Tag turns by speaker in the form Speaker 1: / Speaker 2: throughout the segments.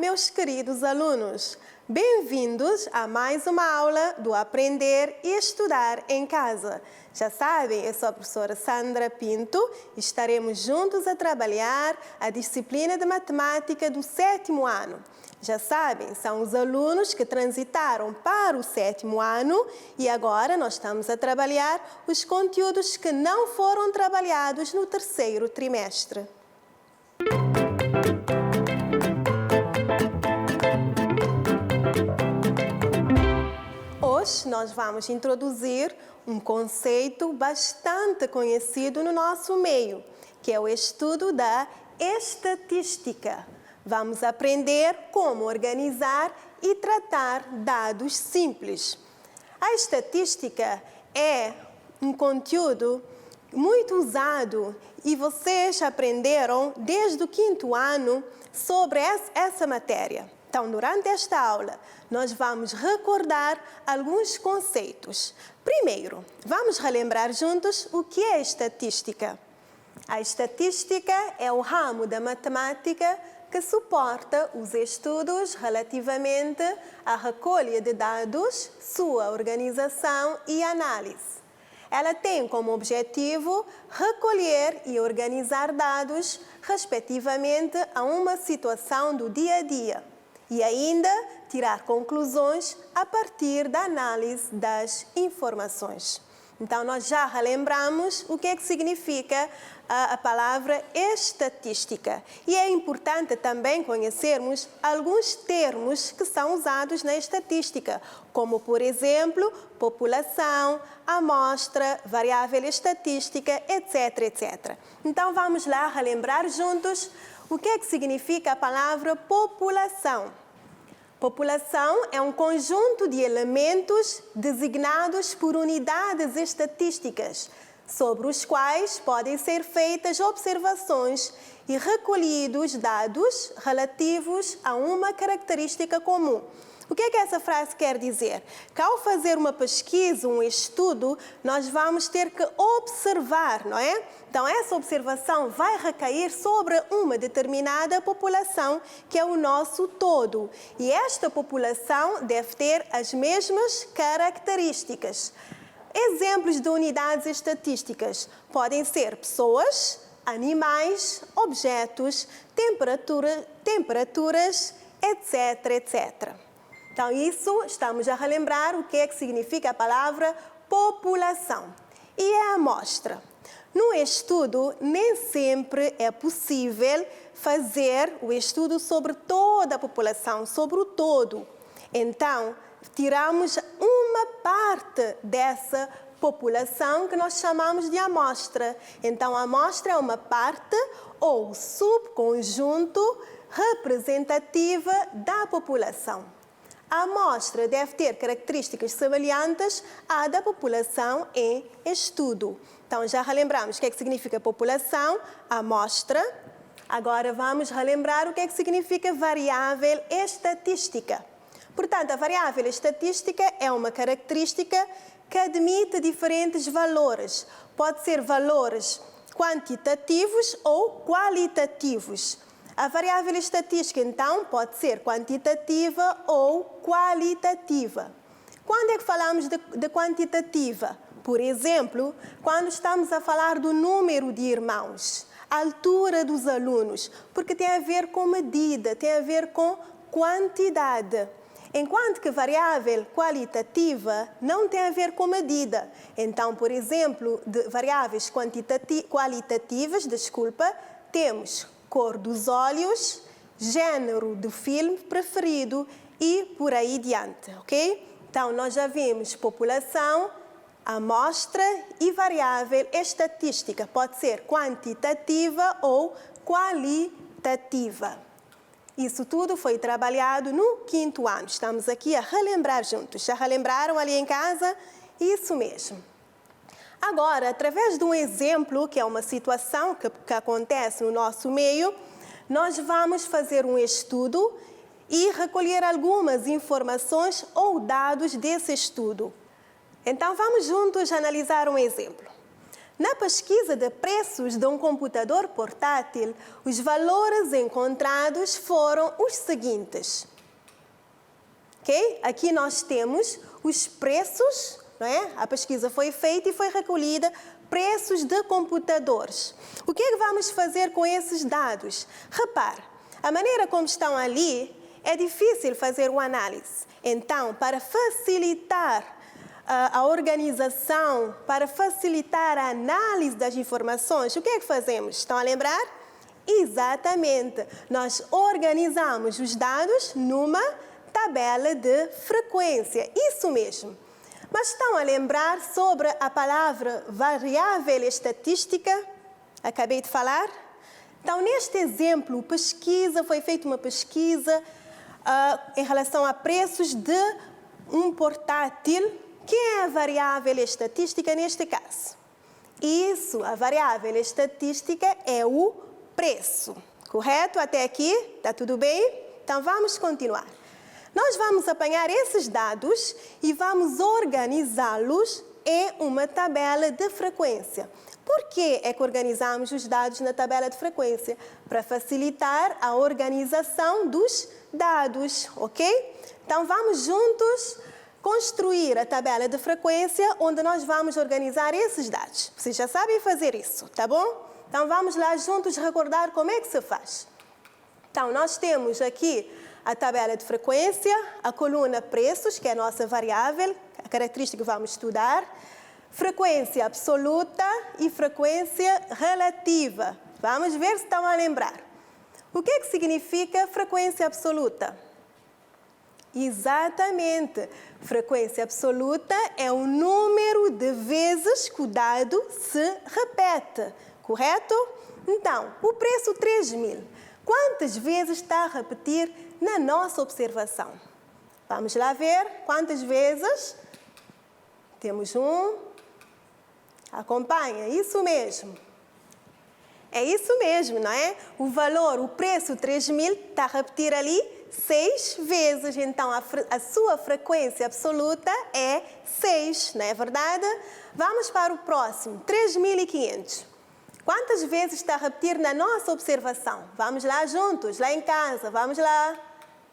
Speaker 1: meus queridos alunos! Bem-vindos a mais uma aula do Aprender e Estudar em Casa. Já sabem, eu sou a professora Sandra Pinto e estaremos juntos a trabalhar a disciplina de matemática do 7º ano. Já sabem, são os alunos que transitaram para o 7º ano e agora nós estamos a trabalhar os conteúdos que não foram trabalhados no 3º trimestre. Hoje nós vamos introduzir um conceito bastante conhecido no nosso meio, que é o estudo da estatística. Vamos aprender como organizar e tratar dados simples. A estatística é um conteúdo muito usado e vocês aprenderam desde o 5º ano sobre essa matéria. Então, durante esta aula, nós vamos recordar alguns conceitos. Primeiro, vamos relembrar juntos o que é estatística. A estatística é o ramo da matemática que suporta os estudos relativamente à recolha de dados, sua organização e análise. Ela tem como objetivo recolher e organizar dados respectivamente a uma situação do dia a dia e ainda tirar conclusões a partir da análise das informações. Então, nós já relembramos o que é que significa a palavra estatística. E é importante também conhecermos alguns termos que são usados na estatística, como, por exemplo, população, amostra, variável estatística, etc, etc. Então, vamos lá relembrar juntos o que é que significa a palavra população. População é um conjunto de elementos designados por unidades estatísticas, sobre os quais podem ser feitas observações e recolhidos dados relativos a uma característica comum. O que é que essa frase quer dizer? Que ao fazer uma pesquisa, um estudo, nós vamos ter que observar, não é? Então, essa observação vai recair sobre uma determinada população, que é o nosso todo. E esta população deve ter as mesmas características. Exemplos de unidades estatísticas podem ser pessoas, animais, objetos, temperaturas, etc, etc. Então, isso estamos a relembrar o que é que significa a palavra população. E a amostra. No estudo, nem sempre é possível fazer o estudo sobre toda a população, sobre o todo. Então, tiramos uma parte dessa população que nós chamamos de amostra. Então, a amostra é uma parte ou subconjunto representativa da população. A amostra deve ter características semelhantes à da população em estudo. Então, já relembramos o que é que significa população, amostra. Agora, vamos relembrar o que é que significa variável estatística. Portanto, a variável estatística é uma característica que admite diferentes valores. Pode ser valores quantitativos ou qualitativos. A variável estatística, então, pode ser quantitativa ou qualitativa. Quando é que falamos de quantitativa? Por exemplo, quando estamos a falar do número de irmãos, a altura dos alunos, porque tem a ver com medida, tem a ver com quantidade. Enquanto que variável qualitativa não tem a ver com medida. Então, por exemplo, de variáveis qualitativas, temos cor dos olhos, gênero do filme preferido e por aí diante, ok? Então, nós já vimos população, amostra e variável estatística. Pode ser quantitativa ou qualitativa. Isso tudo foi trabalhado no 5º ano. Estamos aqui a relembrar juntos. Já relembraram ali em casa? Isso mesmo. Agora, através de um exemplo, que é uma situação que acontece no nosso meio, nós vamos fazer um estudo e recolher algumas informações ou dados desse estudo. Então, vamos juntos analisar um exemplo. Na pesquisa de preços de um computador portátil, os valores encontrados foram os seguintes. Ok? Aqui nós temos os preços, não é? A pesquisa foi feita e foi recolhida preços de computadores. O que é que vamos fazer com esses dados? Repare, a maneira como estão ali é difícil fazer uma análise. Então, para facilitar a organização, para facilitar a análise das informações, o que é que fazemos? Estão a lembrar? Exatamente, nós organizamos os dados numa tabela de frequência, isso mesmo. Mas estão a lembrar sobre a palavra variável estatística? Acabei de falar? Então, neste exemplo, foi feita uma pesquisa em relação a preços de um portátil. Que é a variável estatística neste caso? Isso, a variável estatística é o preço. Correto? Até aqui? Está tudo bem? Então, vamos continuar. Nós vamos apanhar esses dados e vamos organizá-los em uma tabela de frequência. Por que é que organizamos os dados na tabela de frequência? Para facilitar a organização dos dados, ok? Então, vamos juntos construir a tabela de frequência onde nós vamos organizar esses dados. Vocês já sabem fazer isso, tá bom? Então, vamos lá juntos recordar como é que se faz. Então, nós temos aqui a tabela de frequência, a coluna preços, que é a nossa variável, a característica que vamos estudar, frequência absoluta e frequência relativa. Vamos ver se estão a lembrar. O que é que significa frequência absoluta? Exatamente. Frequência absoluta é o número de vezes que o dado se repete, correto? Então, o preço 3.000, quantas vezes está a repetir na nossa observação? Vamos lá ver quantas vezes. Temos um. Acompanha, isso mesmo. É isso mesmo, não é? O valor, o preço 3.000 está a repetir ali 6 vezes. Então, a sua frequência absoluta é 6, não é verdade? Vamos para o próximo, 3.500. Quantas vezes está a repetir na nossa observação? Vamos lá juntos, lá em casa, vamos lá.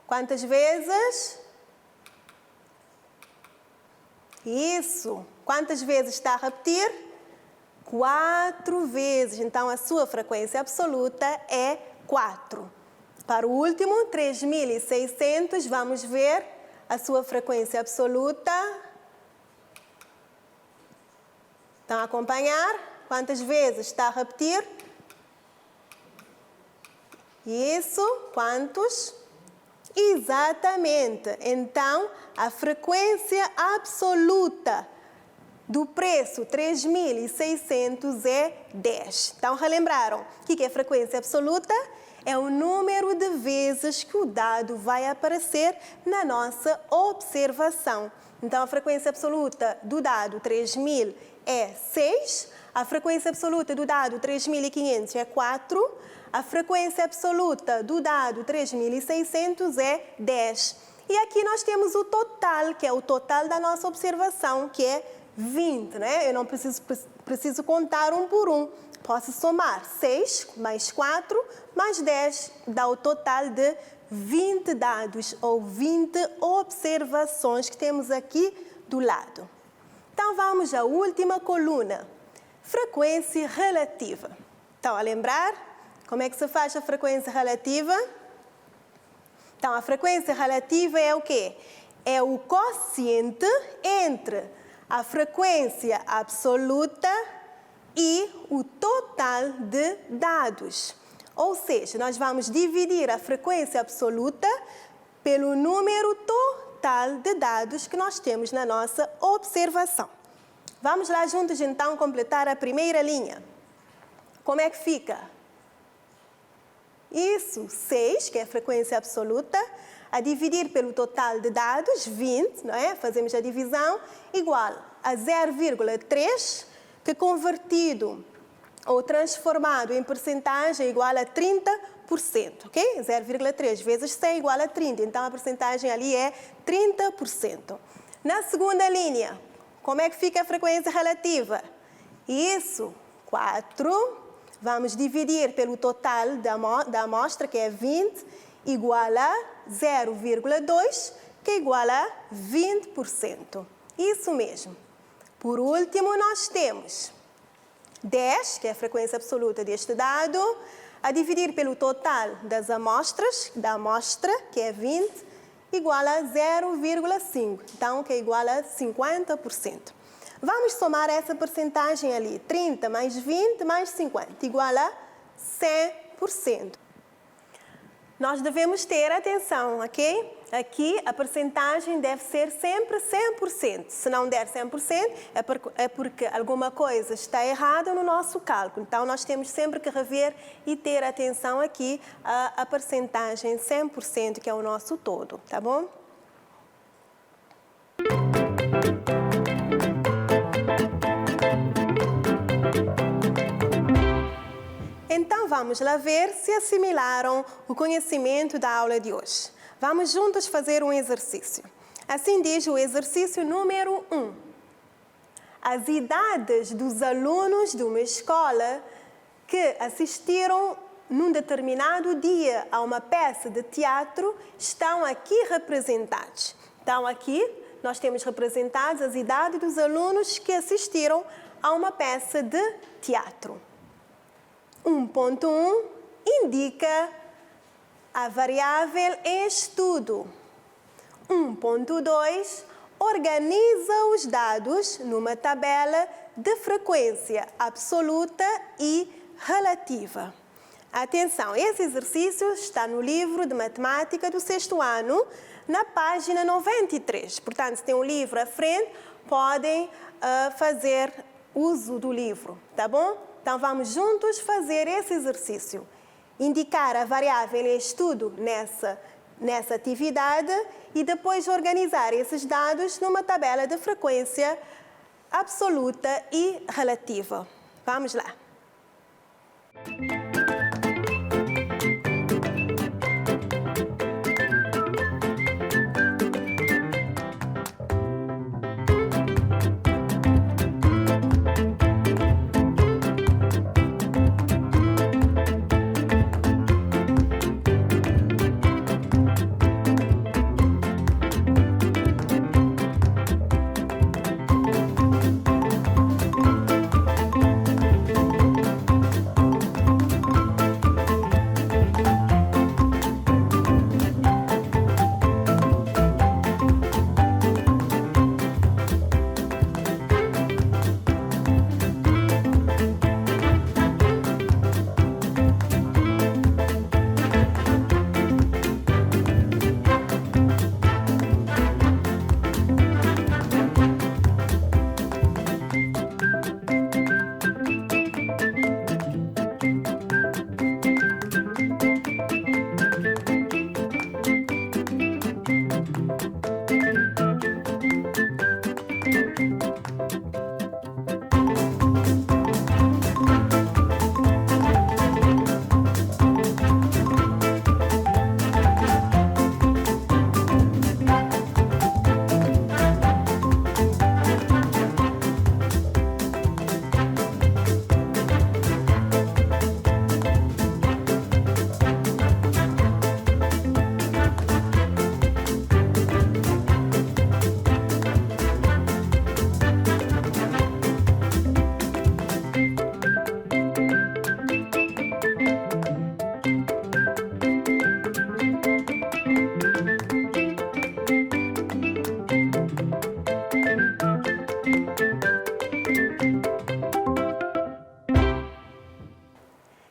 Speaker 1: Quantas vezes? Isso. Quantas vezes está a repetir? 4 vezes. Então, a sua frequência absoluta é 4. Para o último, 3.600, vamos ver a sua frequência absoluta. Estão a acompanhar? Quantas vezes está a repetir? Isso, quantos? Exatamente. Então, a frequência absoluta do preço 3.600 é 10. Então, relembraram? O que é frequência absoluta? É o número de vezes que o dado vai aparecer na nossa observação. Então, a frequência absoluta do dado 3.000 é 6, a frequência absoluta do dado 3.500 é 4, a frequência absoluta do dado 3.600 é 10. E aqui nós temos o total, que é o total da nossa observação, que é 20, né? Eu não preciso contar um por um. Posso somar 6 mais 4 mais 10, dá o total de 20 dados ou 20 observações que temos aqui do lado. Então, vamos à última coluna, frequência relativa. Estão a lembrar como é que se faz a frequência relativa? Então, a frequência relativa é o quê? É o quociente entre a frequência absoluta e o total de dados. Ou seja, nós vamos dividir a frequência absoluta pelo número total de dados que nós temos na nossa observação. Vamos lá juntos, então, completar a primeira linha. Como é que fica? Isso, 6, que é a frequência absoluta, a dividir pelo total de dados, 20, não é? Fazemos a divisão, igual a 0,3, que convertido ou transformado em percentagem é igual a 30%, ok? 0,3 vezes 100 igual a 30, então a percentagem ali é 30%. Na segunda linha, como é que fica a frequência relativa? Isso, 4. Vamos dividir pelo total da amostra, que é 20, igual a 0,2, que é igual a 20%. Isso mesmo. Por último, nós temos 10, que é a frequência absoluta deste dado, a dividir pelo total das amostras, da amostra, que é 20, igual a 0,5, então, que é igual a 50%. Vamos somar essa percentagem ali, 30 mais 20 mais 50, igual a 100%. Nós devemos ter atenção, ok? Aqui a percentagem deve ser sempre 100%. Se não der 100%, é porque alguma coisa está errada no nosso cálculo. Então, nós temos sempre que rever e ter atenção aqui a percentagem 100%, que é o nosso todo, tá bom? Então, vamos lá ver se assimilaram o conhecimento da aula de hoje. Vamos juntos fazer um exercício. Assim diz o exercício número 1. As idades dos alunos de uma escola que assistiram num determinado dia a uma peça de teatro estão aqui representados. Então, aqui nós temos representadas as idades dos alunos que assistiram a uma peça de teatro. 1.1 indica a variável estudo. 1.2 organiza os dados numa tabela de frequência absoluta e relativa. Atenção, esse exercício está no livro de matemática do 6º ano, na página 93. Portanto, se tem um livro à frente, podem fazer uso do livro, tá bom? Então, vamos juntos fazer esse exercício. Indicar a variável estudo nessa atividade e depois organizar esses dados numa tabela de frequência absoluta e relativa. Vamos lá.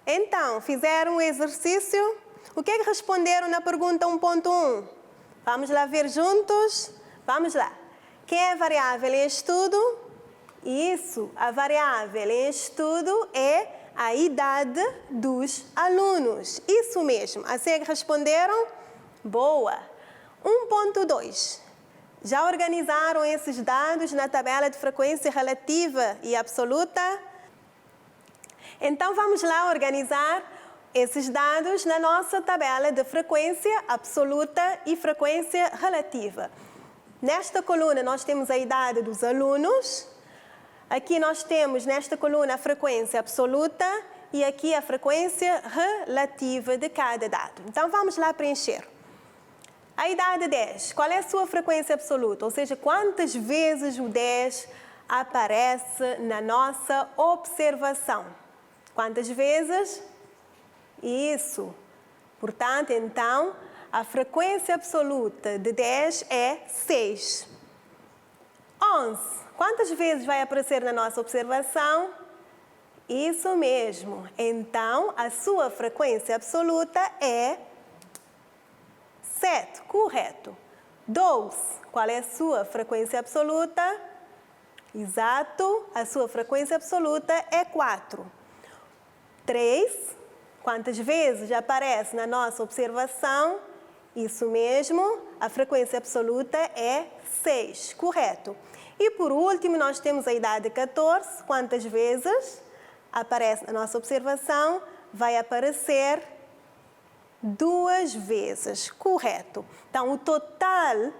Speaker 1: Então, fizeram o exercício? O que é que responderam na pergunta 1.1? Vamos lá ver juntos? Vamos lá. Quem é a variável em estudo? Isso, a variável em estudo é a idade dos alunos. Isso mesmo. Assim é que responderam? Boa. 1.2. Já organizaram esses dados na tabela de frequência relativa e absoluta? Então, vamos lá organizar esses dados na nossa tabela de frequência absoluta e frequência relativa. Nesta coluna, nós temos a idade dos alunos, Aqui nós temos nesta coluna a frequência absoluta e aqui a frequência relativa de cada dado. Então vamos lá preencher. A idade 10, qual é a sua frequência absoluta? Ou seja, quantas vezes o 10 aparece na nossa observação? Quantas vezes? Isso. Portanto, então, a frequência absoluta de 10 é 6. 11. Quantas vezes vai aparecer na nossa observação? Isso mesmo. Então, a sua frequência absoluta é 7. Correto. 12. Qual é a sua frequência absoluta? Exato. A sua frequência absoluta é 4. 3. Quantas vezes aparece na nossa observação? Isso mesmo. A frequência absoluta é 6. Correto. E por último, nós temos a idade 14. Quantas vezes aparece na nossa observação? Vai aparecer 2 vezes. Correto. Então, o total,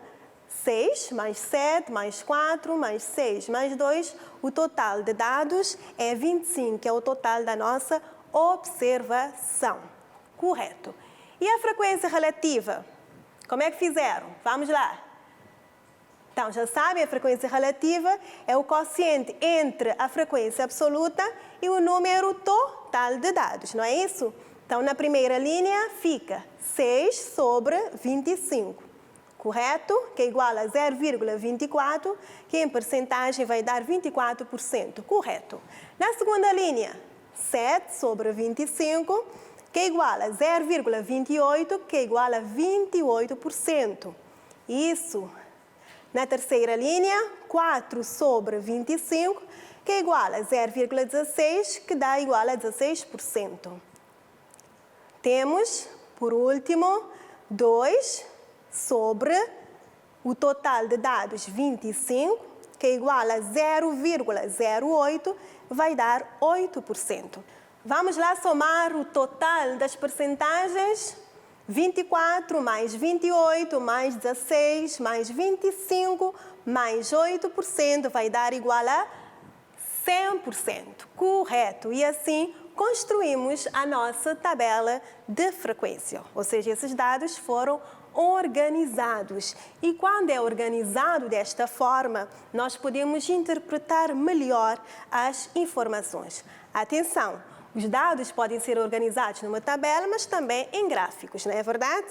Speaker 1: 6 mais 7 mais 4 mais 6 mais 2, o total de dados é 25, que é o total da nossa observação. Correto. E a frequência relativa? Como é que fizeram? Vamos lá. Então, já sabem, a frequência relativa é o quociente entre a frequência absoluta e o número total de dados, não é isso? Então, na primeira linha fica 6 sobre 25, correto? Que é igual a 0,24, que em percentagem vai dar 24%, correto. Na segunda linha, 7 sobre 25, que é igual a 0,28, que é igual a 28%. Isso. Na terceira linha, 4 sobre 25, que é igual a 0,16, que dá igual a 16%. Temos, por último, 2 sobre o total de dados 25, que é igual a 0,08, vai dar 8%. Vamos lá somar o total das percentagens. 24 mais 28 mais 16 mais 25 mais 8% vai dar igual a 100%. Correto. E assim construímos a nossa tabela de frequência. Ou seja, esses dados foram organizados. E quando é organizado desta forma, nós podemos interpretar melhor as informações. Atenção! Os dados podem ser organizados numa tabela, mas também em gráficos, não é verdade?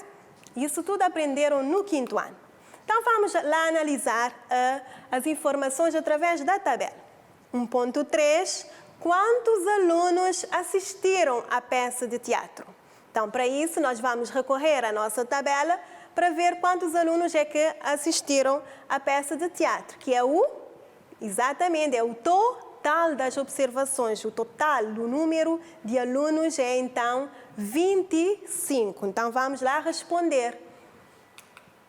Speaker 1: Isso tudo aprenderam no 5º ano. Então, vamos lá analisar as informações através da tabela. 1.3. Quantos alunos assistiram à peça de teatro? Então, para isso, nós vamos recorrer à nossa tabela para ver quantos alunos é que assistiram à peça de teatro, que é exatamente, é o total das observações, o total do número de alunos é então 25. Então vamos lá responder.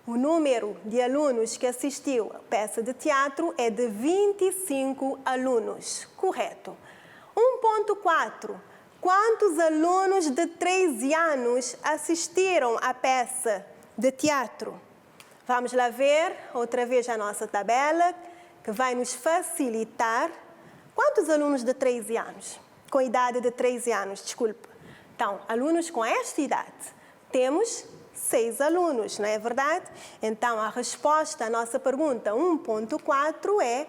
Speaker 1: O número de alunos que assistiu à peça de teatro é de 25 alunos. Correto. 1.4. Quantos alunos de 13 anos assistiram à peça de teatro? Vamos lá ver outra vez a nossa tabela, que vai nos facilitar. Quantos alunos de 13 anos? Com idade de 13 anos, desculpa. Então, alunos com esta idade. Temos 6 alunos, não é verdade? Então, a resposta à nossa pergunta 1.4 é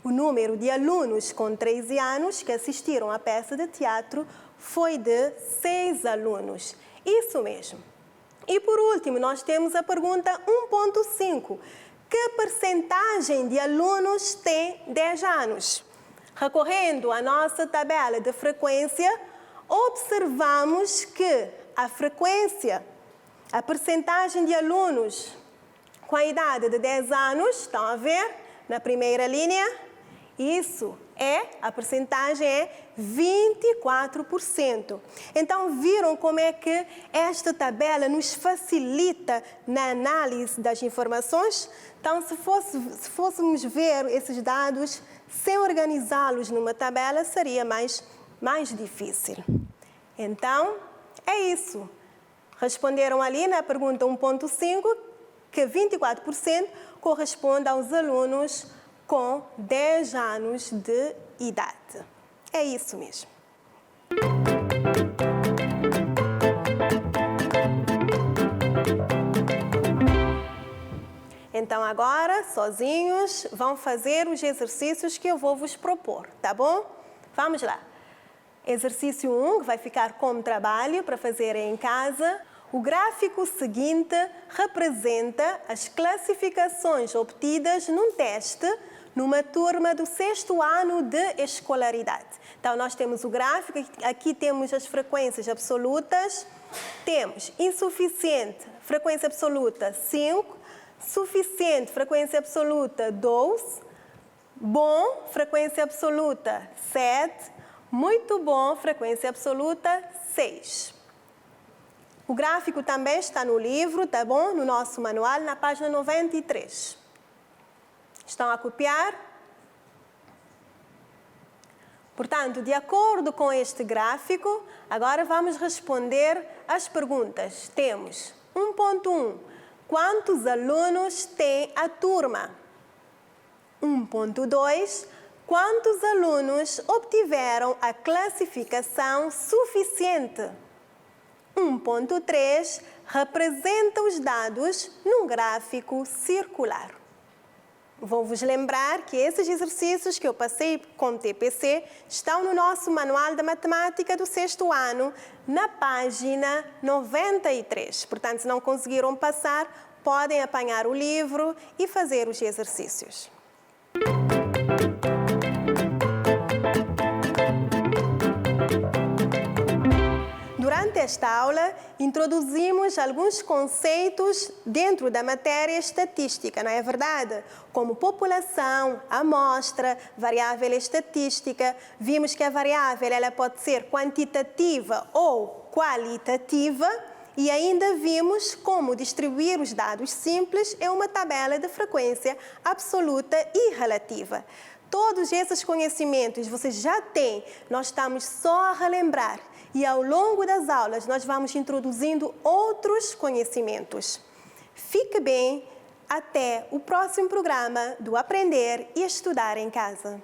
Speaker 1: o número de alunos com 13 anos que assistiram à peça de teatro foi de 6 alunos. Isso mesmo. E por último, nós temos a pergunta 1.5. Que percentagem de alunos tem 10 anos? Recorrendo à nossa tabela de frequência, observamos que a frequência, a percentagem de alunos com a idade de 10 anos, estão a ver na primeira linha? Isso a percentagem é 24%. Então, viram como é que esta tabela nos facilita na análise das informações? Então, se fôssemos ver esses dados sem organizá-los numa tabela, seria mais difícil. Então, é isso. Responderam ali na pergunta 1.5 que 24% corresponde aos alunos com 10 anos de idade. É isso mesmo. Então agora, sozinhos, vão fazer os exercícios que eu vou vos propor, tá bom? Vamos lá. Exercício 1, que vai ficar como trabalho para fazer em casa. O gráfico seguinte representa as classificações obtidas num teste numa turma do 6º ano de escolaridade. Então, nós temos o gráfico, aqui temos as frequências absolutas, temos insuficiente, frequência absoluta 5, suficiente, frequência absoluta 12, bom, frequência absoluta 7, muito bom, frequência absoluta 6. O gráfico também está no livro, tá bom? No nosso manual, na página 93. Estão a copiar? Portanto, de acordo com este gráfico, agora vamos responder às perguntas. Temos 1.1. Quantos alunos tem a turma? 1.2. Quantos alunos obtiveram a classificação suficiente? 1.3. Representa os dados num gráfico circular. Vou-vos lembrar que esses exercícios que eu passei com TPC estão no nosso Manual da Matemática do 6º ano, na página 93. Portanto, se não conseguiram passar, podem apanhar o livro e fazer os exercícios. Durante esta aula, introduzimos alguns conceitos dentro da matéria estatística, não é verdade? Como população, amostra, variável estatística. Vimos que a variável ela pode ser quantitativa ou qualitativa e ainda vimos como distribuir os dados simples em uma tabela de frequência absoluta e relativa. Todos esses conhecimentos vocês já têm, nós estamos só a relembrar. E ao longo das aulas nós vamos introduzindo outros conhecimentos. Fique bem, até o próximo programa do Aprender e Estudar em Casa.